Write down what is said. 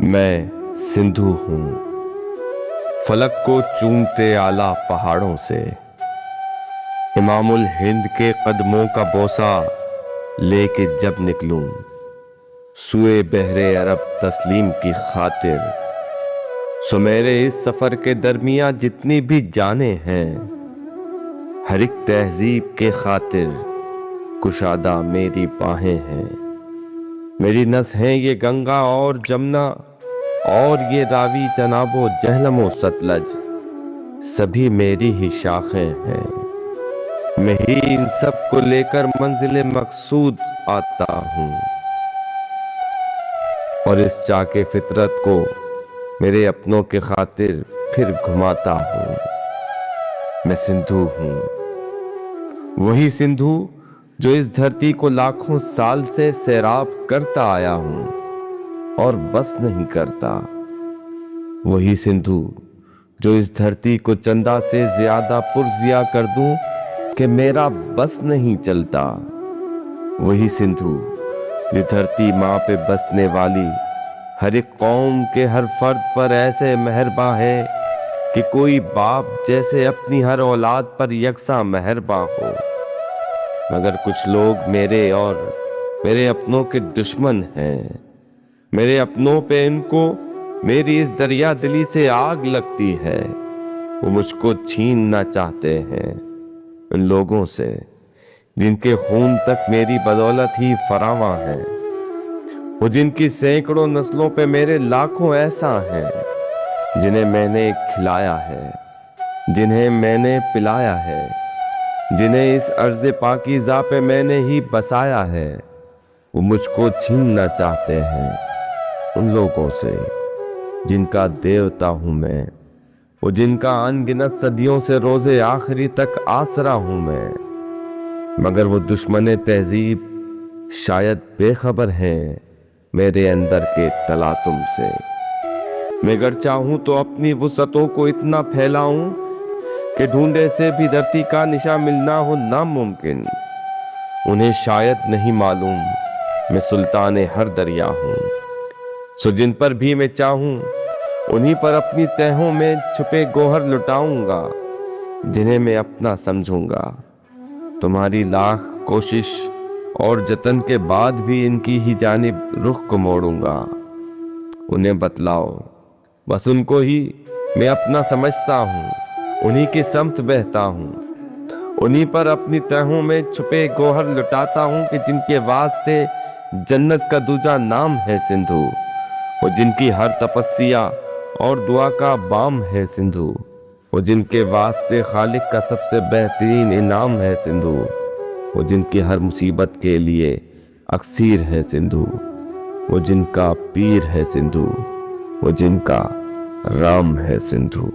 میں سندھو ہوں، فلک کو چومتے اعلیٰ پہاڑوں سے، امام الہند کے قدموں کا بوسہ لے کے جب نکلوں سوئے بحر عرب تسلیم کی خاطر، سو میرے اس سفر کے درمیان جتنی بھی جانیں ہیں، ہر ایک تہذیب کے خاطر کشادہ میری باہیں ہیں۔ میری نس ہیں یہ گنگا اور جمنا اور یہ راوی جناب و جہلم و ستلج، سبھی میری ہی شاخیں ہیں۔ میں ہی ان سب کو لے کر منزل مقصود آتا ہوں، اور اس چاک فطرت کو میرے اپنوں کے خاطر پھر گھماتا ہوں۔ میں سندھو ہوں، وہی سندھو جو اس دھرتی کو لاکھوں سال سے سیراب کرتا آیا ہوں اور بس نہیں کرتا، وہی سندھو جو اس دھرتی کو چندہ سے زیادہ پرزیا کر دوں کہ میرا بس نہیں چلتا، وہی سندھو جو دھرتی ماں پہ بسنے والی ہر ایک قوم کے ہر فرد پر ایسے مہرباں ہے کہ کوئی باپ جیسے اپنی ہر اولاد پر یکساں مہرباں ہو۔ مگر کچھ لوگ میرے اور میرے اپنوں کے دشمن ہیں، میرے اپنوں پہ ان کو میری اس دریا دلی سے آگ لگتی ہے، وہ مجھ کو چھیننا چاہتے ہیں ان لوگوں سے جن کے خون تک میری بدولت ہی فراواں ہے، وہ جن کی سینکڑوں نسلوں پہ میرے لاکھوں احساں ہیں، جنہیں میں نے کھلایا ہے، جنہیں میں نے پلایا ہے، جنہیں اس ارض پاکیزہ پہ میں نے ہی بسایا ہے، وہ مجھ کو چھیننا چاہتے ہیں ان لوگوں سے جن کا دیوتا ہوں میں، وہ جن کا ان گنت صدیوں سے روز آخری تک آسرا ہوں میں۔ مگر وہ دشمن تہذیب شاید بے خبر ہیں میرے اندر کے تلاطم سے۔ میں گر چاہوں تو اپنی وسعتوں کو اتنا پھیلاؤں کہ ڈھونڈے سے بھی دھرتی کا نشاں ملنا ہو ناممکن۔ انہیں شاید نہیں معلوم میں سلطان ہر دریا ہوں، سو جن پر بھی میں چاہوں انہی پر اپنی تہوں میں چھپے گوہر لٹاؤں گا، جنہیں میں اپنا سمجھوں گا۔ تمہاری لاکھ کوشش اور جتن کے بعد بھی ان کی ہی جانب رخ کو موڑوں گا۔ انہیں بتلاؤ، بس ان کو ہی میں اپنا سمجھتا ہوں، انہی کی سمت بہتا ہوں، انہی پر اپنی تہوں میں چھپے گوہر لٹاتا ہوں کہ جن کے واسطے جنت کا دوجا نام ہے سندھو، وہ جن کی ہر تپسیا اور دعا کا بام ہے سندھو، وہ جن کے واسطے خالق کا سب سے بہترین انعام ہے سندھو، وہ جن کی ہر مصیبت کے لیے اکسیر ہے سندھو، وہ جن کا پیر ہے سندھو، وہ جن کا رام ہے سندھو۔